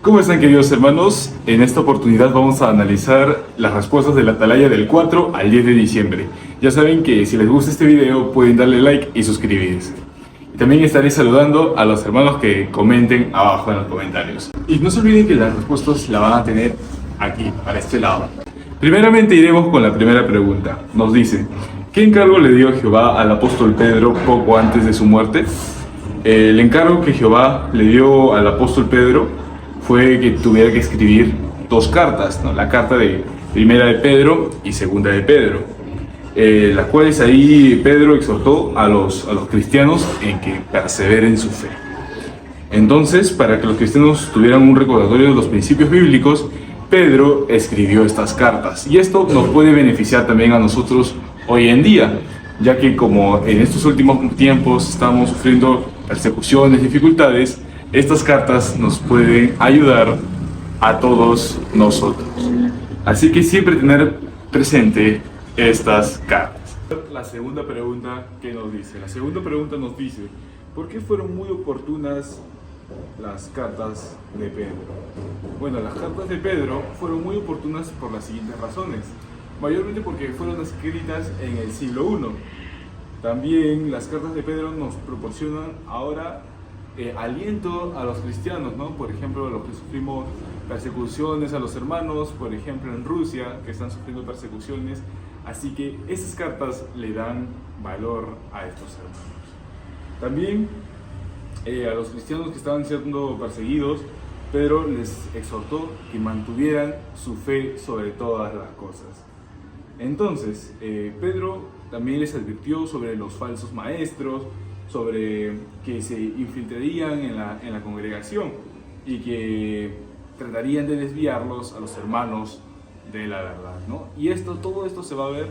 ¿Cómo están, queridos hermanos? En esta oportunidad vamos a analizar las respuestas de la atalaya del 4 al 10 de diciembre. Ya saben que si les gusta este video pueden darle like y suscribirse. Y también estaré saludando a los hermanos que comenten abajo en los comentarios. Y no se olviden que las respuestas las van a tener aquí, para este lado. Primeramente iremos con la primera pregunta. Nos dice, ¿qué encargo le dio Jehová al apóstol Pedro poco antes de su muerte? El encargo que Jehová le dio al apóstol Pedro fue que tuviera que escribir dos cartas, ¿no? La carta de primera de Pedro y segunda de Pedro, las cuales ahí Pedro exhortó a los cristianos en que perseveren su fe. Entonces, para que los cristianos tuvieran un recordatorio de los principios bíblicos, Pedro escribió estas cartas. Y esto nos puede beneficiar también a nosotros hoy en día, ya que como en estos últimos tiempos estamos sufriendo persecuciones, dificultades, estas cartas nos pueden ayudar a todos nosotros. Así que siempre tener presente estas cartas. La segunda pregunta que nos dice. La segunda pregunta nos dice, ¿por qué fueron muy oportunas las cartas de Pedro? Bueno, las cartas de Pedro fueron muy oportunas por las siguientes razones. Mayormente porque fueron escritas en el siglo I. También las cartas de Pedro nos proporcionan ahora aliento a los cristianos, ¿no? Por ejemplo, a los que sufrimos persecuciones, a los hermanos, por ejemplo, en Rusia, que están sufriendo persecuciones. Así que esas cartas le dan valor a estos hermanos. También a los cristianos que estaban siendo perseguidos, Pedro les exhortó que mantuvieran su fe sobre todas las cosas. Entonces, Pedro también les advirtió sobre los falsos maestros, sobre que se infiltrarían en la congregación y que tratarían de desviarlos a los hermanos de la verdad, ¿no? Y todo esto se va a ver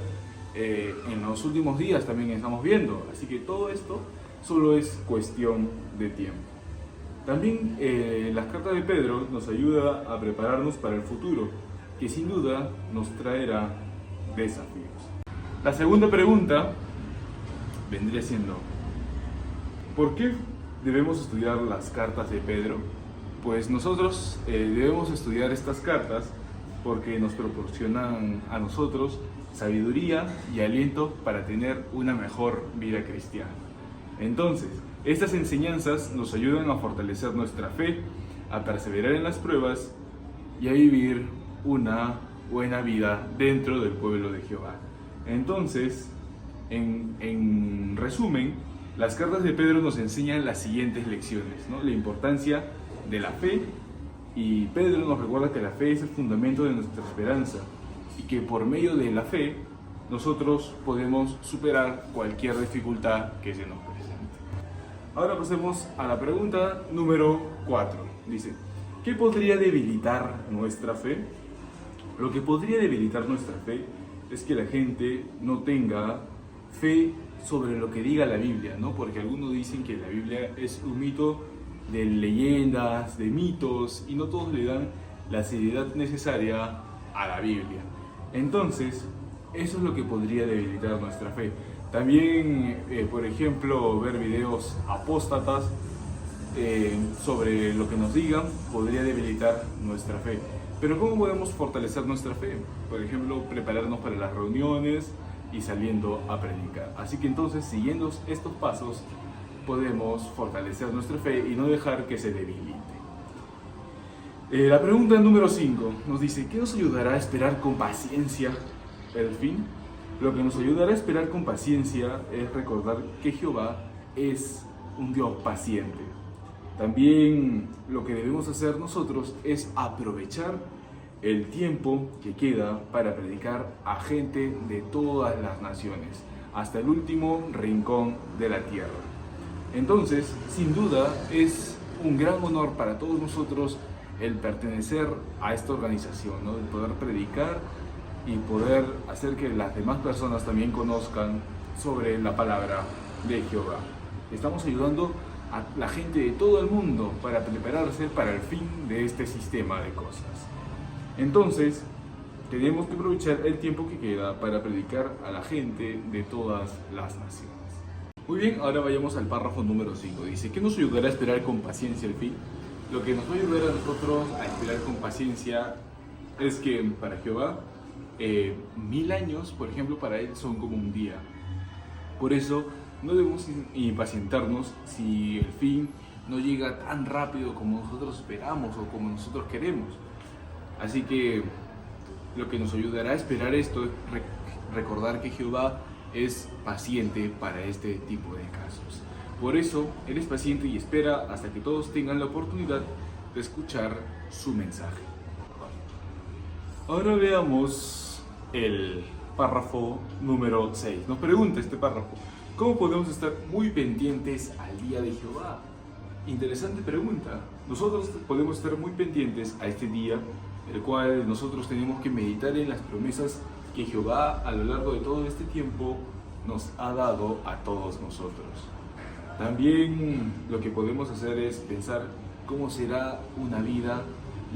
en los últimos días, también estamos viendo. Así que todo esto solo es cuestión de tiempo. También las cartas de Pedro nos ayuda a prepararnos para el futuro, que sin duda nos traerá desafíos. La segunda pregunta vendría siendo, ¿por qué debemos estudiar las cartas de Pedro? Pues nosotros debemos estudiar estas cartas porque nos proporcionan a nosotros sabiduría y aliento para tener una mejor vida cristiana. Entonces, estas enseñanzas nos ayudan a fortalecer nuestra fe, a perseverar en las pruebas y a vivir una buena vida dentro del pueblo de Jehová. Entonces, en resumen, las cartas de Pedro nos enseñan las siguientes lecciones, ¿no? La importancia de la fe, y Pedro nos recuerda que la fe es el fundamento de nuestra esperanza y que por medio de la fe nosotros podemos superar cualquier dificultad que se nos presente. Ahora pasemos a la pregunta número 4. Dice, ¿qué podría debilitar nuestra fe? Lo que podría debilitar nuestra fe es que la gente no tenga fe sobre lo que diga la Biblia, ¿no? Porque algunos dicen que la Biblia es un mito de leyendas, de mitos, y no todos le dan la seriedad necesaria a la Biblia. Entonces, eso es lo que podría debilitar nuestra fe. También, por ejemplo, ver videos apóstatas sobre lo que nos digan podría debilitar nuestra fe. Pero ¿cómo podemos fortalecer nuestra fe? Por ejemplo, prepararnos para las reuniones y saliendo a predicar. Así que entonces, siguiendo estos pasos, podemos fortalecer nuestra fe y no dejar que se debilite. La pregunta número 5 nos dice, ¿qué nos ayudará a esperar con paciencia el fin? Lo que nos ayudará a esperar con paciencia es recordar que Jehová es un Dios paciente. También lo que debemos hacer nosotros es aprovechar el tiempo que queda para predicar a gente de todas las naciones, hasta el último rincón de la tierra. Entonces, sin duda, es un gran honor para todos nosotros el pertenecer a esta organización, ¿no? El poder predicar y poder hacer que las demás personas también conozcan sobre la palabra de Jehová. Estamos ayudando a la gente de todo el mundo para prepararse para el fin de este sistema de cosas. Entonces, tenemos que aprovechar el tiempo que queda para predicar a la gente de todas las naciones. Muy bien, ahora vayamos al párrafo número 5. Dice, ¿qué nos ayudará a esperar con paciencia el fin? Lo que nos va a ayudar a nosotros a esperar con paciencia es que para Jehová 1000 años, por ejemplo, para Él son como un día. Por eso no debemos impacientarnos si el fin no llega tan rápido como nosotros esperamos o como nosotros queremos. Así que lo que nos ayudará a esperar esto es recordar que Jehová es paciente para este tipo de casos. Por eso Él es paciente y espera hasta que todos tengan la oportunidad de escuchar su mensaje. Ahora veamos el párrafo número 6. Nos pregunta este párrafo: ¿cómo podemos estar muy pendientes al día de Jehová? Interesante pregunta. Nosotros podemos estar muy pendientes a este día, el cual nosotros tenemos que meditar en las promesas que Jehová a lo largo de todo este tiempo nos ha dado a todos nosotros. También lo que podemos hacer es pensar cómo será una vida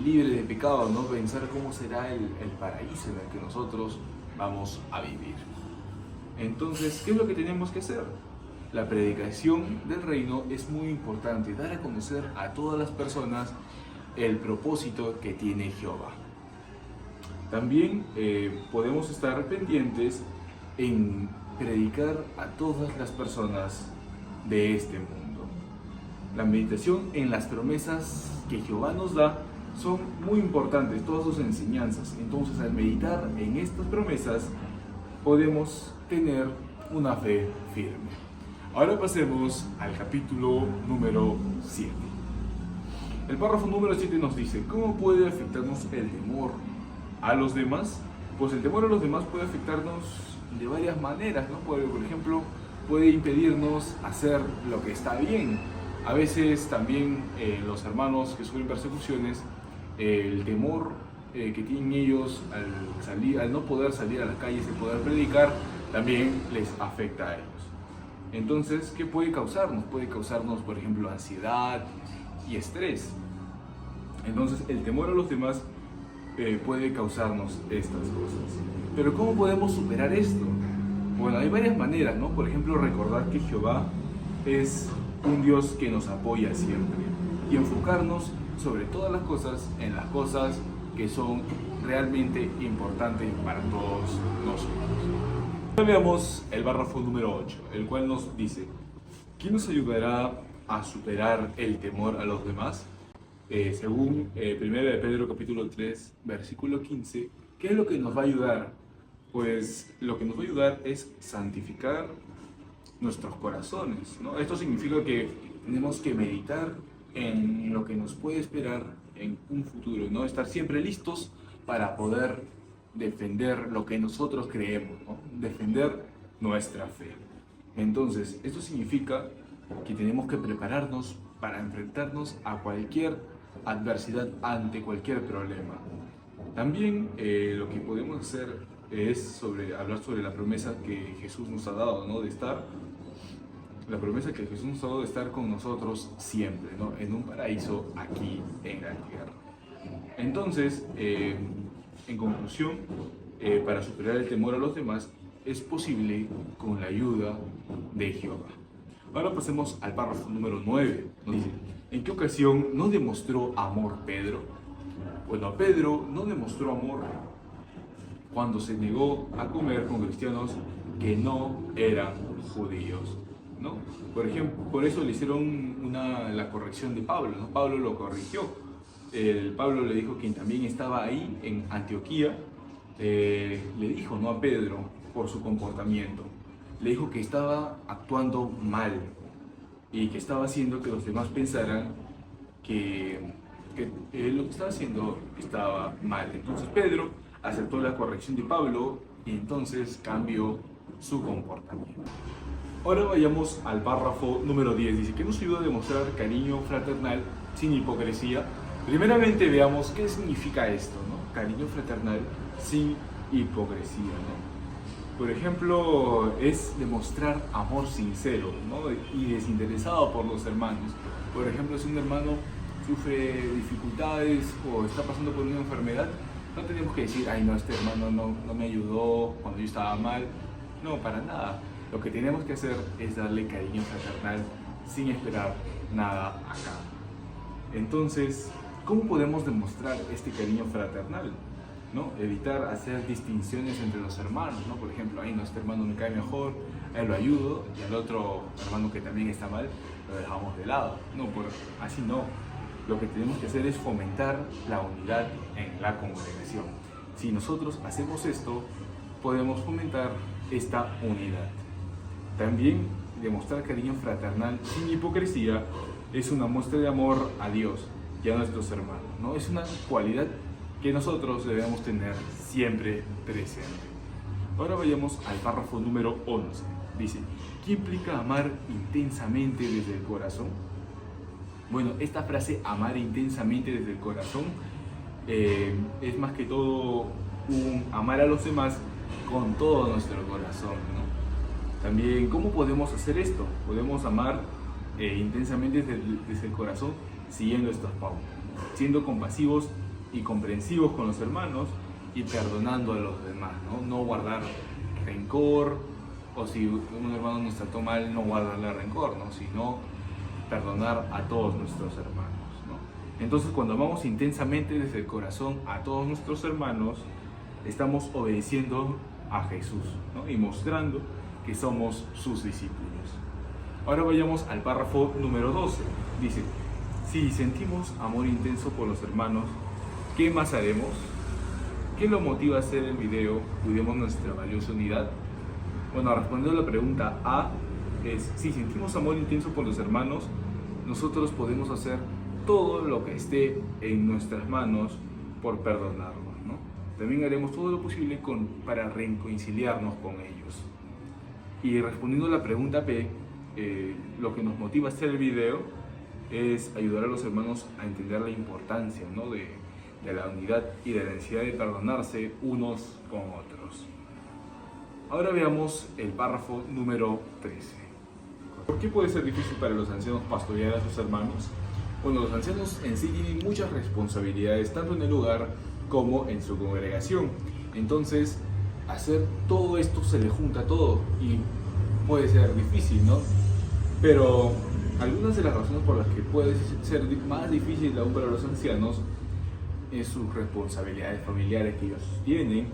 libre de pecado, ¿no? Pensar cómo será el paraíso en el que nosotros vamos a vivir. Entonces, ¿qué es lo que tenemos que hacer? La predicación del reino es muy importante, dar a conocer a todas las personas el propósito que tiene Jehová. También podemos estar pendientes en predicar a todas las personas de este mundo. La meditación en las promesas que Jehová nos da son muy importantes, todas sus enseñanzas. Entonces, al meditar en estas promesas, podemos tener una fe firme. Ahora pasemos al capítulo número 7. El párrafo número 7 nos dice: ¿cómo puede afectarnos el temor a los demás? Pues el temor a los demás puede afectarnos de varias maneras, ¿no? Por ejemplo, puede impedirnos hacer lo que está bien. A veces también los hermanos que sufren persecuciones, el temor que tienen ellos al no poder salir a las calles y poder predicar, también les afecta a ellos. Entonces, ¿qué puede causarnos? Puede causarnos, por ejemplo, ansiedad y estrés. Entonces, el temor a los demás puede causarnos estas cosas. Pero ¿cómo podemos superar esto? Bueno, hay varias maneras, ¿no? Por ejemplo, recordar que Jehová es un Dios que nos apoya siempre y enfocarnos sobre todas las cosas en las cosas que son realmente importantes para todos nosotros. Ahora veamos el párrafo número 8, el cual nos dice: ¿quién nos ayudará a superar el temor a los demás? Según 1 de Pedro capítulo 3, versículo 15, ¿qué es lo que nos va a ayudar? Pues lo que nos va a ayudar es santificar nuestros corazones, ¿no? Esto significa que tenemos que meditar en lo que nos puede esperar en un futuro, ¿no? Estar siempre listos para poder defender lo que nosotros creemos, ¿no? Defender nuestra fe. Entonces, esto significa que tenemos que prepararnos para enfrentarnos a cualquier adversidad, ante cualquier problema. También lo que podemos hacer es hablar sobre la promesa que Jesús nos ha dado, ¿no? La promesa que Jesús nos ha dado de estar con nosotros siempre, ¿no? En un paraíso aquí en la tierra. Entonces, en conclusión, para superar el temor a los demás es posible con la ayuda de Jehová. Ahora pasemos al párrafo número 9. Nos dice: ¿en qué ocasión no demostró amor Pedro? Bueno, Pedro no demostró amor cuando se negó a comer con cristianos que no eran judíos, ¿no? Por ejemplo, por eso le hicieron la corrección de Pablo, ¿no? Pablo lo corrigió. Pablo le dijo, quien también estaba ahí en Antioquía, le dijo, ¿no?, a Pedro por su comportamiento. Le dijo que estaba actuando mal y que estaba haciendo que los demás pensaran que lo que estaba haciendo estaba mal. Entonces Pedro aceptó la corrección de Pablo y entonces cambió su comportamiento. Ahora vayamos al párrafo número 10. Dice: ¿qué nos ayuda a demostrar cariño fraternal sin hipocresía? Primeramente veamos qué significa esto, ¿no? Cariño fraternal sin hipocresía, ¿no? Por ejemplo, es demostrar amor sincero, ¿no?, y desinteresado por los hermanos. Por ejemplo, si un hermano sufre dificultades o está pasando por una enfermedad, no tenemos que decir, ay no, este hermano no me ayudó cuando yo estaba mal. No, para nada. Lo que tenemos que hacer es darle cariño fraternal sin esperar nada a cambio. Entonces, ¿cómo podemos demostrar este cariño fraternal? ¿No? Evitar hacer distinciones entre los hermanos, ¿no? Por ejemplo, ahí este hermano me cae mejor, a él lo ayudo, y al otro hermano que también está mal, lo dejamos de lado. No, así no. Lo que tenemos que hacer es fomentar la unidad en la congregación. Si nosotros hacemos esto, podemos fomentar esta unidad. También demostrar cariño fraternal sin hipocresía es una muestra de amor a Dios y a nuestros hermanos, ¿no? Es una cualidad que nosotros debemos tener siempre presente. Ahora vayamos al párrafo número 11. Dice, ¿qué implica amar intensamente desde el corazón? Bueno, esta frase, amar intensamente desde el corazón, es más que todo un amar a los demás con todo nuestro corazón, ¿no? También, ¿cómo podemos hacer esto? Podemos amar intensamente desde el corazón siguiendo estas pautas, ¿no? Siendo compasivos y comprensivos con los hermanos y perdonando a los demás, ¿no? No guardar rencor, o si un hermano nos trató mal, no guardarle rencor, ¿no? Sino perdonar a todos nuestros hermanos, ¿no? Entonces, cuando amamos intensamente desde el corazón a todos nuestros hermanos, estamos obedeciendo a Jesús, ¿no? Y mostrando que somos sus discípulos. Ahora vayamos al párrafo número 12. Dice, si sentimos amor intenso por los hermanos, ¿qué más haremos? ¿Qué lo motiva a hacer el video Cuidemos nuestra valiosa unidad? Bueno, respondiendo a la pregunta A, es si sentimos amor intenso por los hermanos, nosotros podemos hacer todo lo que esté en nuestras manos por perdonarlos, ¿no? También haremos todo lo posible para reconciliarnos con ellos. Y respondiendo a la pregunta B, lo que nos motiva a hacer el video es ayudar a los hermanos a entender la importancia, ¿no? de la unidad y de la necesidad de perdonarse unos con otros. Ahora veamos el párrafo número 13. ¿Por qué puede ser difícil para los ancianos pastorear a sus hermanos? Bueno, los ancianos en sí tienen muchas responsabilidades, tanto en el hogar como en su congregación. Entonces, hacer todo esto se le junta todo y puede ser difícil, ¿no? Pero algunas de las razones por las que puede ser más difícil aún para los ancianos es sus responsabilidades familiares que ellos tienen,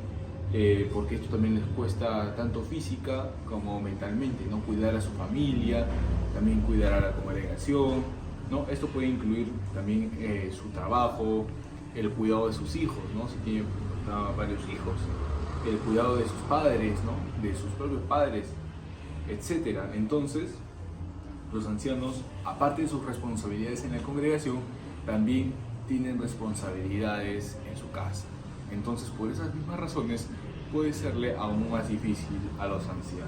porque esto también les cuesta tanto física como mentalmente, ¿no? Cuidar a su familia, también cuidar a la congregación, ¿no? Esto puede incluir también su trabajo, el cuidado de sus hijos, ¿no? Si tiene varios hijos, el cuidado de sus padres, ¿no? De sus propios padres, etc. Entonces, los ancianos, aparte de sus responsabilidades en la congregación, también tienen responsabilidades en su casa. Entonces, por esas mismas razones, puede serle aún más difícil a los ancianos,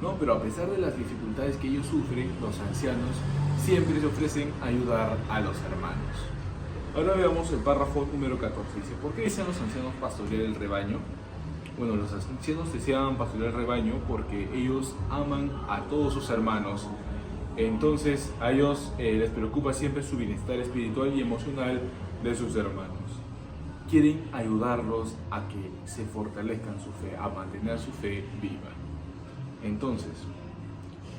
¿no? Pero a pesar de las dificultades que ellos sufren, los ancianos siempre se ofrecen a ayudar a los hermanos. Ahora veamos el párrafo número 14. Dice, ¿por qué desean los ancianos pastorear el rebaño? Bueno, los ancianos desean pastorear el rebaño porque ellos aman a todos sus hermanos. Entonces, a ellos les preocupa siempre su bienestar espiritual y emocional de sus hermanos. Quieren ayudarlos a que se fortalezcan su fe, a mantener su fe viva. Entonces,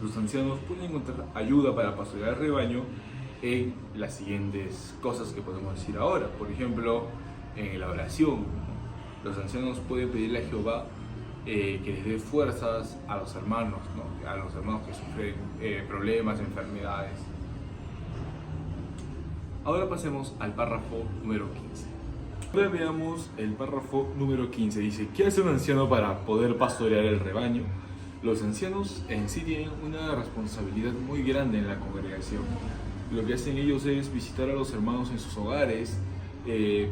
los ancianos pueden encontrar ayuda para pastorear el rebaño en las siguientes cosas que podemos decir ahora. Por ejemplo, en la oración, los ancianos pueden pedirle a Jehová que les dé fuerzas a los hermanos, ¿no? A los hermanos que sufren problemas, enfermedades. Ahora pasemos al párrafo número 15. Ahora veamos el párrafo número 15. Dice, ¿qué hace un anciano para poder pastorear el rebaño? Los ancianos en sí tienen una responsabilidad muy grande en la congregación. Lo que hacen ellos es visitar a los hermanos en sus hogares,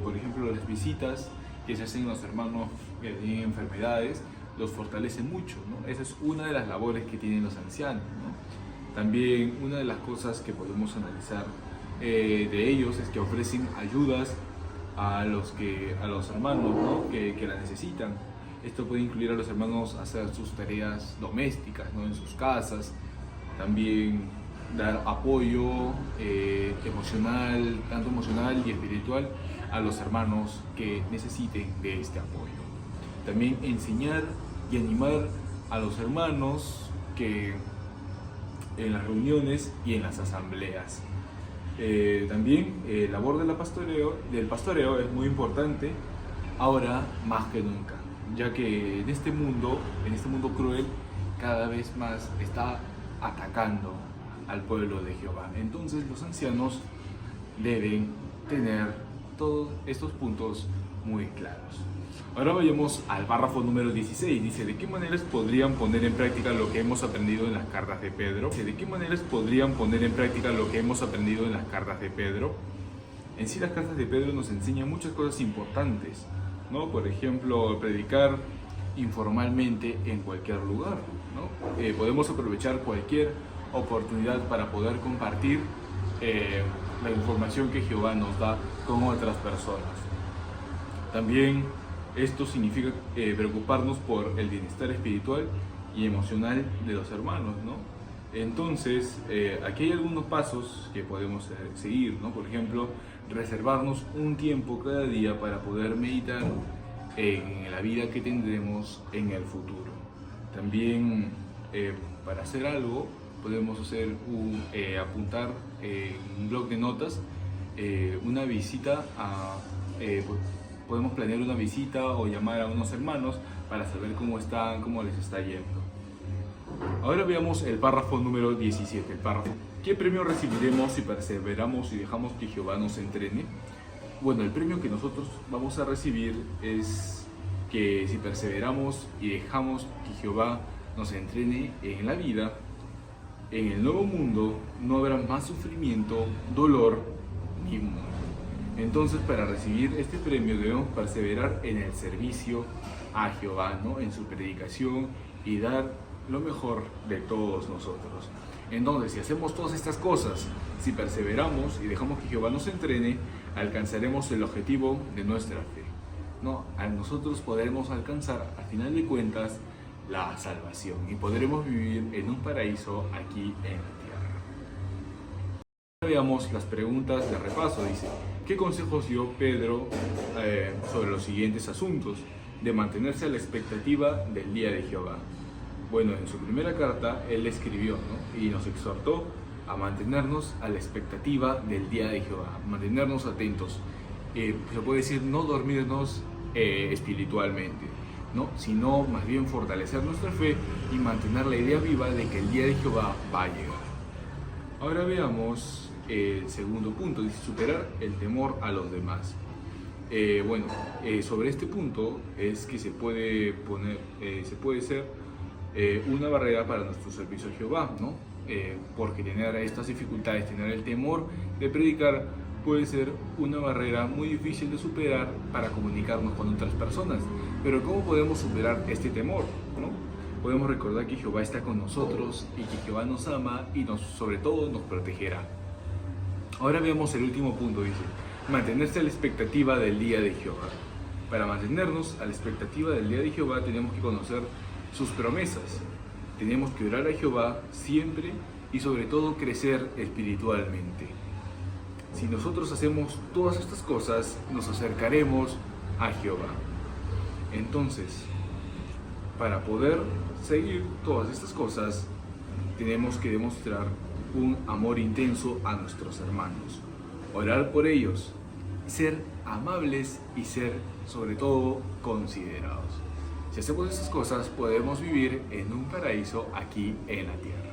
por ejemplo, las visitas que se hacen a los hermanos que tienen enfermedades, los fortalecen mucho, ¿no? Esa es una de las labores que tienen los ancianos, ¿no? También una de las cosas que podemos analizar de ellos es que ofrecen ayudas a los hermanos, ¿no? que la necesitan. Esto puede incluir a los hermanos a hacer sus tareas domésticas, ¿no? En sus casas. También dar apoyo emocional, tanto emocional y espiritual, a los hermanos que necesiten de este apoyo. También enseñar y animar a los hermanos que en las reuniones y en las asambleas. También la labor del pastoreo es muy importante ahora más que nunca, ya que en este mundo cruel, cada vez más está atacando al pueblo de Jehová. Entonces los ancianos deben tener todos estos puntos muy claros. Ahora vayamos al párrafo número 16. Dice, ¿de qué maneras podrían poner en práctica lo que hemos aprendido en las cartas de Pedro? ¿De qué maneras podrían poner en práctica lo que hemos aprendido en las cartas de Pedro? En sí, las cartas de Pedro nos enseñan muchas cosas importantes, ¿no? Por ejemplo, predicar informalmente en cualquier lugar, ¿no? Podemos aprovechar cualquier oportunidad para poder compartir la información que Jehová nos da con otras personas. También esto significa preocuparnos por el bienestar espiritual y emocional de los hermanos, ¿no? Entonces, aquí hay algunos pasos que podemos seguir, ¿no? Por ejemplo, reservarnos un tiempo cada día para poder meditar en la vida que tendremos en el futuro. También, para hacer algo, podemos apuntar en un blog de notas una visita podemos planear una visita o llamar a unos hermanos para saber cómo están, cómo les está yendo. Ahora veamos el párrafo número 17. El párrafo. ¿Qué premio recibiremos si perseveramos y dejamos que Jehová nos entrene? Bueno, el premio que nosotros vamos a recibir es que si perseveramos y dejamos que Jehová nos entrene en la vida, en el nuevo mundo no habrá más sufrimiento, dolor ni muerte. Entonces, para recibir este premio debemos perseverar en el servicio a Jehová, ¿no? En su predicación y dar lo mejor de todos nosotros. Entonces, si hacemos todas estas cosas, si perseveramos y dejamos que Jehová nos entrene, alcanzaremos el objetivo de nuestra fe, ¿no? Nosotros podremos alcanzar, al final de cuentas, la salvación y podremos vivir en un paraíso aquí en la tierra. Veamos las preguntas de repaso. Dice, ¿qué consejos dio Pedro sobre los siguientes asuntos? De mantenerse a la expectativa del día de Jehová. Bueno, en su primera carta él escribió, ¿no? Y nos exhortó a mantenernos a la expectativa del día de Jehová, mantenernos atentos. Se puede decir no dormirnos espiritualmente, ¿no? Sino más bien fortalecer nuestra fe y mantener la idea viva de que el día de Jehová va a llegar. Ahora veamos el segundo punto, dice superar el temor a los demás. Sobre este punto es que se puede ser una barrera para nuestro servicio a Jehová, ¿no? Porque tener estas dificultades, tener el temor de predicar puede ser una barrera muy difícil de superar para comunicarnos con otras personas. Pero ¿cómo podemos superar este temor, ¿no? Podemos recordar que Jehová está con nosotros y que Jehová nos ama y sobre todo nos protegerá. Ahora veamos el último punto, dice, mantenerse a la expectativa del día de Jehová. Para mantenernos a la expectativa del día de Jehová tenemos que conocer sus promesas. Tenemos que orar a Jehová siempre y sobre todo crecer espiritualmente. Si nosotros hacemos todas estas cosas, nos acercaremos a Jehová. Entonces, para poder seguir todas estas cosas, tenemos que demostrar un amor intenso a nuestros hermanos, orar por ellos, ser amables y ser, sobre todo, considerados. Si hacemos estas cosas, podemos vivir en un paraíso aquí en la tierra.